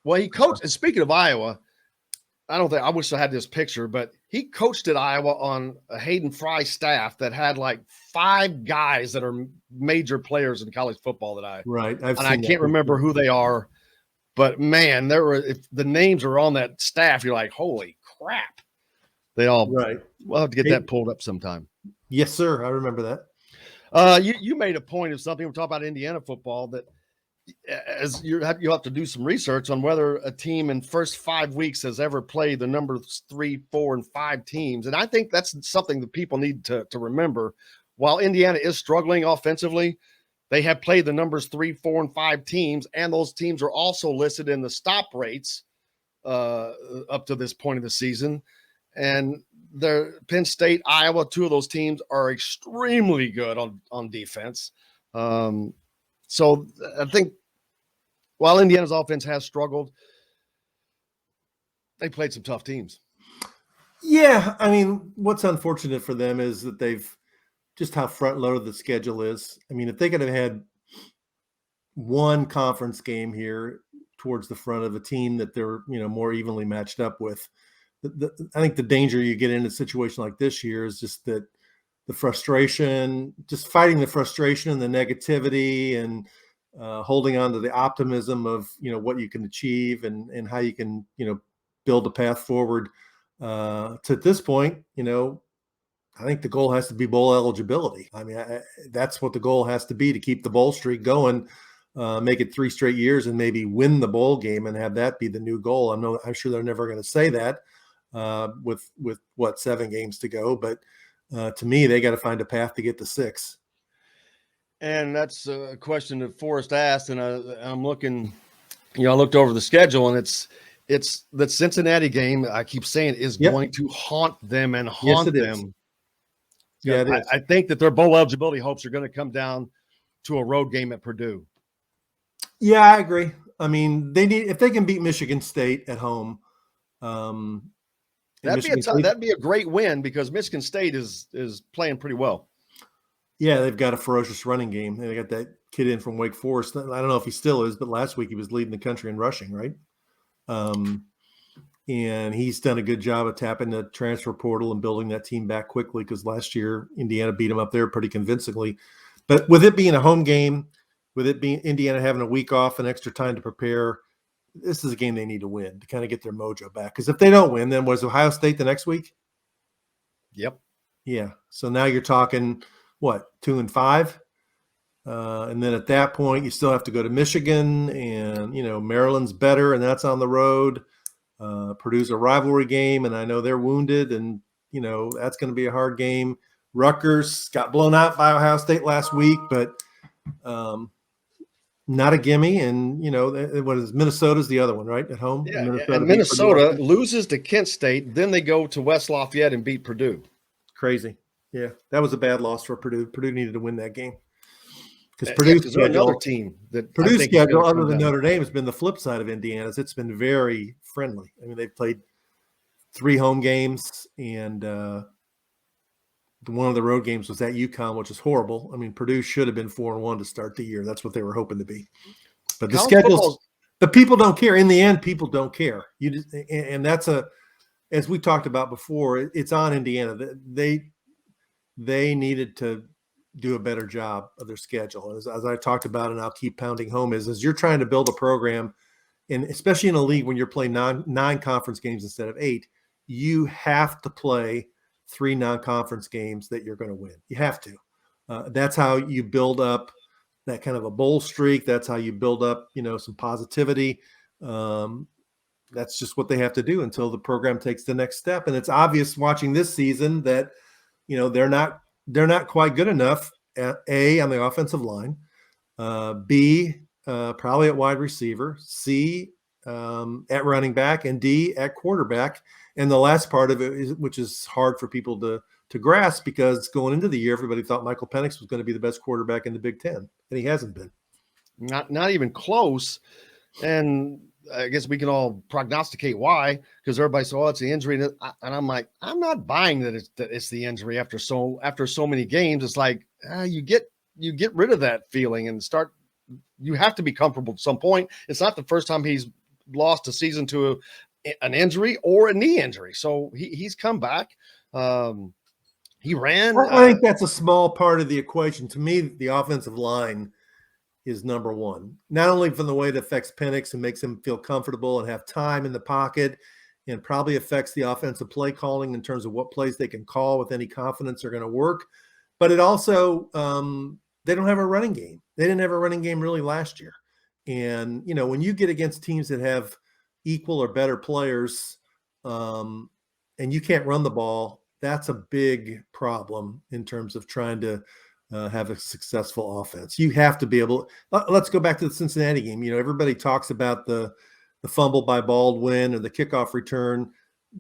Well, he coached, and speaking of Iowa, I wish I had this picture, but he coached at Iowa on a Hayden Fry staff that had like 5 guys that are major players in college football Right. I can't remember who they are, but man, if the names are on that staff, you're like, holy crap. They all, right. We'll have to get that pulled up sometime. Yes, sir. I remember that. You made a point of something. We're talking about Indiana football that as you have to do some research on whether a team in first 5 weeks has ever played the number 3, 4, and 5 teams. And I think that's something that people need to remember. While Indiana is struggling offensively, they have played the numbers 3, 4, and 5 teams. And those teams are also listed in the stop rates up to this point of the season. And Penn State, Iowa, 2 of those teams are extremely good on defense. So I think while Indiana's offense has struggled, they played some tough teams. Yeah. I mean, what's unfortunate for them is that just how front loaded the schedule is. I mean, if they could have had one conference game here towards the front of a team that they're, more evenly matched up with, I think the danger you get in a situation like this year is just that the frustration, just fighting the frustration and the negativity and holding on to the optimism of, what you can achieve and how you can, build a path forward. To this point, I think the goal has to be bowl eligibility. I mean, that's what the goal has to be, to keep the bowl streak going, make it 3 straight years and maybe win the bowl game and have that be the new goal. I'm sure they're never going to say that with 7 games to go, but to me, they got to find a path to get to 6. And that's a question that Forrest asked. And I'm looking, I looked over the schedule, and it's the Cincinnati game. I keep saying is going to haunt them and haunt them. Yeah, I think that their bowl eligibility hopes are going to come down to a road game at Purdue. Yeah, I agree. I mean, if they can beat Michigan State at home, that'd be a great win, because Michigan State is playing pretty well. Yeah, they've got a ferocious running game. They got that kid in from Wake Forest. I don't know if he still is, but last week he was leading the country in rushing, right? And he's done a good job of tapping the transfer portal and building that team back quickly, because last year Indiana beat them up there pretty convincingly. But with it being a home game, with it being Indiana having a week off and extra time to prepare, this is a game they need to win to kind of get their mojo back. Because if they don't win, then was Ohio State the next week? Yep. Yeah. So now you're talking, 2-5? And then at that point, you still have to go to Michigan, and, Maryland's better, and that's on the road. Purdue's a rivalry game, and I know they're wounded, and, that's going to be a hard game. Rutgers got blown out by Ohio State last week, but not a gimme. And, what is Minnesota's the other one, right? At home. Yeah, Minnesota loses to Kent State. Then they go to West Lafayette and beat Purdue. Crazy. Yeah, that was a bad loss for Purdue. Purdue needed to win that game. Because Purdue's another team that Purdue's schedule, other than Notre Dame, has been the flip side of Indiana's. It's been very friendly. I mean, they've played 3 home games, and one of the road games was at UConn, which is horrible. I mean, Purdue should have been 4-1 to start the year. That's what they were hoping to be. But the schedules, but people don't care. In the end, people don't care. And that's as we talked about before, it's on Indiana. They needed to do a better job of their schedule. As I talked about, and I'll keep pounding home, is you're trying to build a program, and especially in a league when you're playing 9 conference games instead of 8, you have to play 3 non-conference games that you're going to win. You have to. That's how you build up that kind of a bowl streak. That's how you build up, some positivity. That's just what they have to do until the program takes the next step. And it's obvious watching this season that, they're not quite good enough at A, on the offensive line, B, probably at wide receiver, C, at running back, and D, at quarterback. And the last part of it is, which is hard for people to grasp, because going into the year, everybody thought Michael Penix was going to be the best quarterback in the Big Ten, and he hasn't been. Not even close. And I guess we can all prognosticate why, because everybody said, "Oh, it's the injury," and I'm like, I'm not buying that it's the injury after so many games. It's like you get rid of that feeling and start. You have to be comfortable at some point. It's not the first time he's lost a season to an injury or a knee injury. So he's come back. He ran. I think that's a small part of the equation. To me, the offensive line is number one, not only from the way it affects Penix and makes him feel comfortable and have time in the pocket, and probably affects the offensive play calling in terms of what plays they can call with any confidence are going to work. But it also, they don't have a running game. They didn't have a running game really last year. And, when you get against teams that have equal or better players, and you can't run the ball, that's a big problem in terms of trying to have a successful offense. You have to be able. Let's go back to the Cincinnati game. Everybody talks about the fumble by Baldwin or the kickoff return,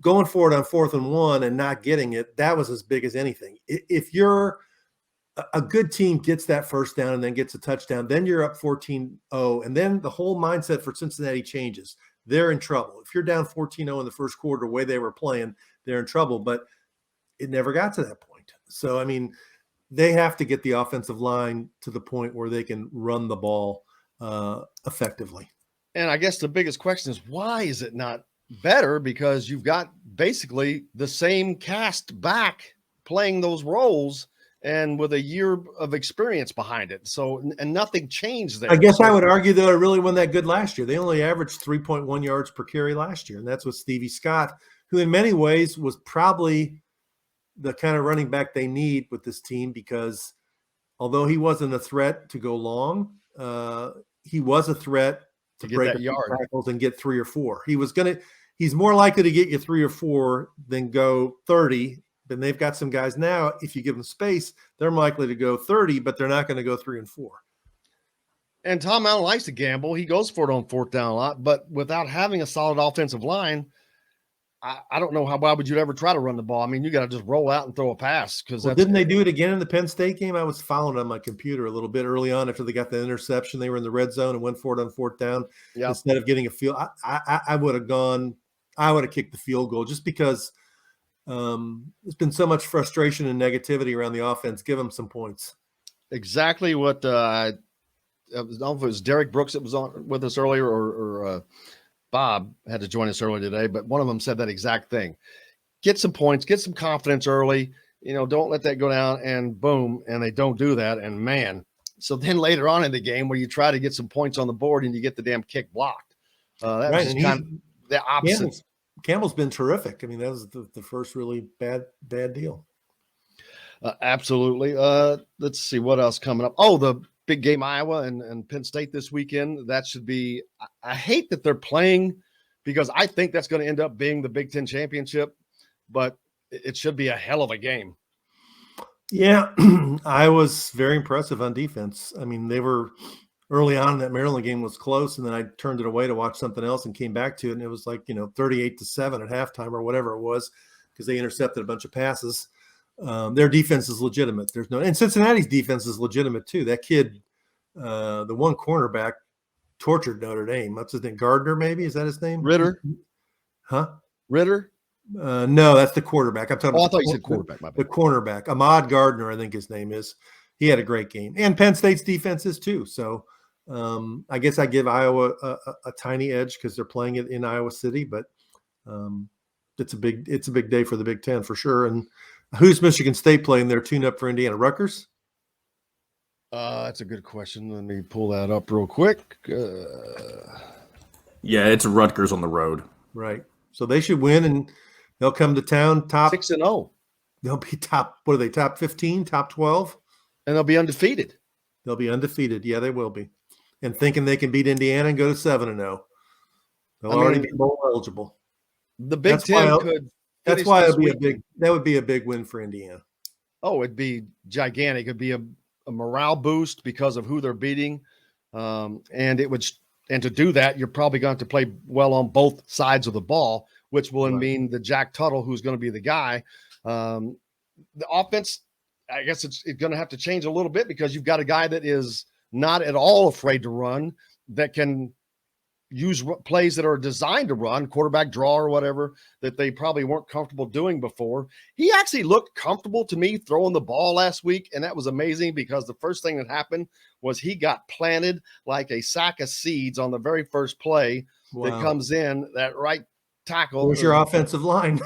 going for it on 4th and 1 and not getting it. That was as big as anything. If you're a good team gets that first down and then gets a touchdown, then you're up 14-0, and then the whole mindset for Cincinnati changes. They're in trouble. If you're down 14-0 in the first quarter, the way they were playing, they're in trouble. But it never got to that point. So, they have to get the offensive line to the point where they can run the ball effectively. And I guess the biggest question is, why is it not better? Because you've got basically the same cast back playing those roles and with a year of experience behind it. So, and nothing changed there. I guess I would argue that it really wasn't that good last year. They only averaged 3.1 yards per carry last year. And that's with Stevie Scott, who in many ways was probably the kind of running back they need with this team, because although he wasn't a threat to go long, he was a threat to break that yard tackles and get 3 or 4. He's more likely to get you 3 or 4 than go 30. And they've got some guys now, if you give them space, they're likely to go 30, but they're not going to go 3 and 4. And Tom Allen likes to gamble. He goes for it on 4th down a lot, but without having a solid offensive line, I don't know why would you ever try to run the ball? You got to just roll out and throw a pass. Didn't they do it again in the Penn State game? I was following on my computer a little bit early on after they got the interception. They were in the red zone and went for it on 4th down. Yep. Instead of getting a field. I would have kicked the field goal just because there's been so much frustration and negativity around the offense. Give them some points. Exactly what I don't know if it was Derek Brooks that was on with us earlier or Bob had to join us early today, but one of them said that exact thing. Get some points, get some confidence early, don't let that go down, and boom, and they don't do that. And man, so then later on in the game where you try to get some points on the board and you get the damn kick blocked. That was kind of the opposite. Campbell's been terrific. That was the first really bad deal. Absolutely. Let's see what else coming up. Oh, the big game, Iowa and Penn State this weekend. That should be, I hate that they're playing because I think that's going to end up being the Big Ten championship, but it should be a hell of a game. Yeah. I was very impressive on defense. They were early on in that Maryland game was close, and then I turned it away to watch something else and came back to it. And it was like, 38-7 at halftime or whatever it was, because they intercepted a bunch of passes. Their defense is legitimate. And Cincinnati's defense is legitimate too. That kid, the one cornerback, tortured Notre Dame. What's his name? Gardner, maybe? Is that his name? Ritter? Huh? Ritter? No, that's the quarterback. I'm talking about I thought you said quarterback. My bad. The cornerback, Ahmad Gardner, I think his name is. He had a great game, and Penn State's defense is too. So I guess I give Iowa a tiny edge because they're playing it in Iowa City, but it's a big day for the Big Ten for sure. And who's Michigan State playing? They're tuned up for Indiana. Rutgers? That's a good question. Let me pull that up real quick. Yeah, it's Rutgers on the road. Right. So they should win, and they'll come to town top 6-0. They'll be top. What are they? Top 15, top 12, and they'll be undefeated. They'll be undefeated. Yeah, they will be, and thinking they can beat Indiana and go to 7-0. They'll already be bowl eligible. The Big Ten could. That's why it'd be that would be a big win for Indiana. Oh, it'd be gigantic. It'd be a morale boost because of who they're beating, and to do that, you're probably going to play well on both sides of the ball, which will mean the Jack Tuttle, who's going to be the guy. The offense, I guess it's going to have to change a little bit because you've got a guy that is not at all afraid to run, that can use plays that are designed to run, quarterback draw or whatever, that they probably weren't comfortable doing before. He actually looked comfortable to me throwing the ball last week, and that was amazing because the first thing that happened was he got planted like a sack of seeds on the very first play, that comes in, that right tackle. Where's your offensive line?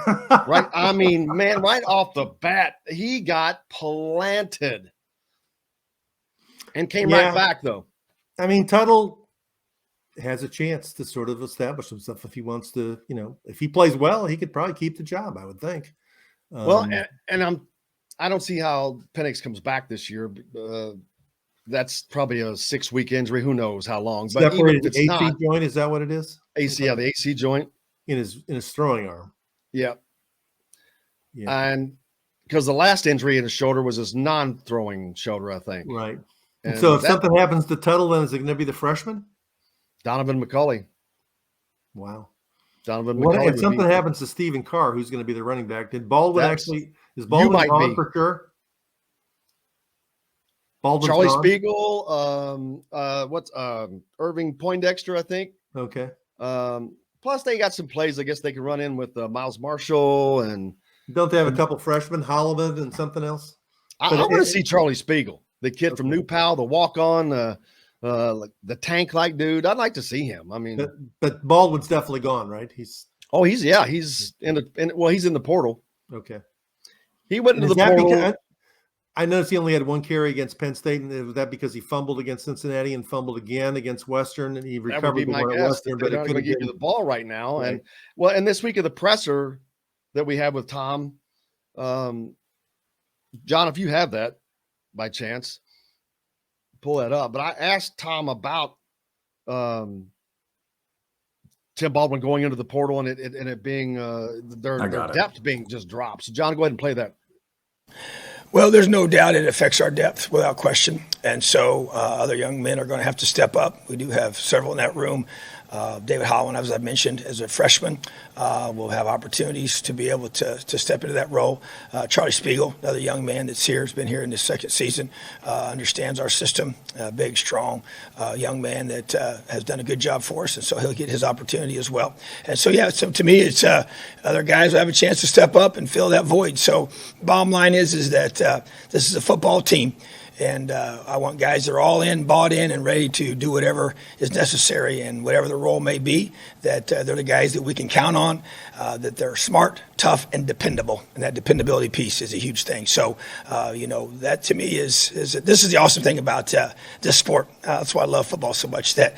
Right. I mean, man, right off the bat, he got planted and came right back, though. I mean, Tuttle has a chance to sort of establish himself if he wants to, if he plays well, he could probably keep the job, I would think. Well, and I don't see how Penix comes back this year. That's probably a 6-week injury. Who knows how long? But even if it's AC not, joint, is that what it is? AC, the AC joint in his throwing arm. Yeah. And because the last injury in his shoulder was his non-throwing shoulder, I think. Right. And so if something happens to Tuttle, then is it going to be the freshman? Donovan McCulley. Wow. Donovan McCulley. If something happens to Stephen Carr, who's going to be the running back? Did Baldwin is Baldwin gone for sure? Baldwin's Charlie gone? Spiegel, Irving Poindexter, I think. Okay. Plus, they got some plays. I guess they can run in with Miles Marshall and. Don't they have a couple freshmen, Hollivan and something else? I want to see Charlie Spiegel, the kid from New Pal, the walk-on, like the tank-like dude. I'd like to see him. I mean, but Baldwin's definitely gone, right? He's in the portal. Okay. He went into the portal. I noticed he only had one carry against Penn State, and was that because he fumbled against Cincinnati and fumbled again against Western, and he recovered the one at Western, but they're going to give you the ball right now. Right. And this week of the presser that we have with Tom, John, if you have that by chance, pull that up. But I asked Tom about Tim Baldwin going into the portal and it being their depth being just dropped. So John, go ahead and play that. Well, there's no doubt it affects our depth without question. And so other young men are going to have to step up. We do have several in that room. David Holland, as I mentioned, as a freshman, will have opportunities to be able to step into that role. Charlie Spiegel, another young man that's here, has been here in his second season, understands our system, big, strong young man that has done a good job for us, and so he'll get his opportunity as well. And so, so to me, it's other guys will have a chance to step up and fill that void. So bottom line is that this is a football team. And I want guys that are all in, bought in, and ready to do whatever is necessary and whatever the role may be, that they're the guys that we can count on, that they're smart, tough, and dependable. And that dependability piece is a huge thing. So, that to me is this is the awesome thing about this sport. That's why I love football so much, that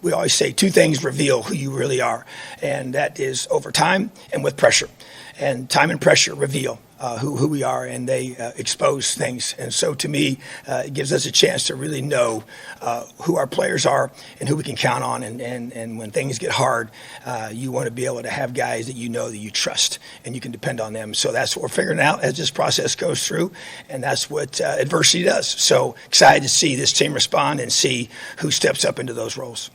we always say two things reveal who you really are. And that is over time and with pressure. And time and pressure reveal who we are, and they expose things. And so to me, it gives us a chance to really know who our players are and who we can count on. And when things get hard, you want to be able to have guys that that you trust and you can depend on them. So that's what we're figuring out as this process goes through, and that's what adversity does. So excited to see this team respond and see who steps up into those roles.